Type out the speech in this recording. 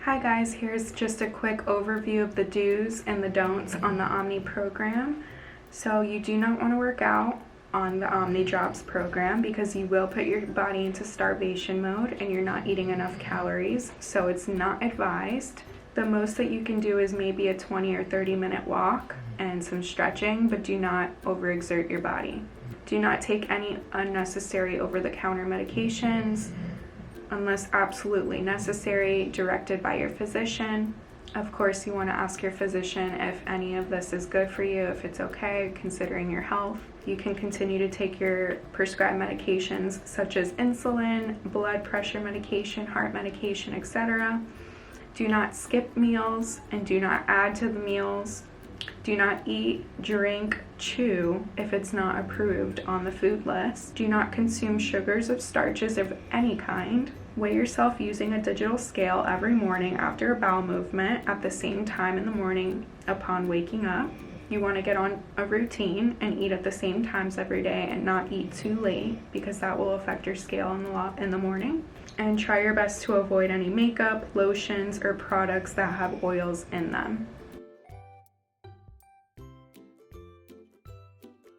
Hi guys, here's just a quick overview of the do's and the don'ts on the Omni program. So you do not want to work out on the Omni Drops program because you will put your body into starvation mode and you're not eating enough calories, so it's not advised. The most that you can do is maybe a 20 or 30-minute walk and some stretching, but do not overexert your body. Do not take any unnecessary over-the-counter medications unless absolutely necessary, directed by your physician. Of course, you want to ask your physician if any of this is good for you, if it's okay, considering your health. You can continue to take your prescribed medications such as insulin, blood pressure medication, heart medication, etc. Do not skip meals and do not add to the meals. Do not eat, drink, chew if it's not approved on the food list. Do not consume sugars or starches of any kind. Weigh yourself using a digital scale every morning after a bowel movement at the same time in the morning upon waking up. You want to get on a routine and eat at the same times every day and not eat too late because that will affect your scale in the morning. And try your best to avoid any makeup, lotions, or products that have oils in them.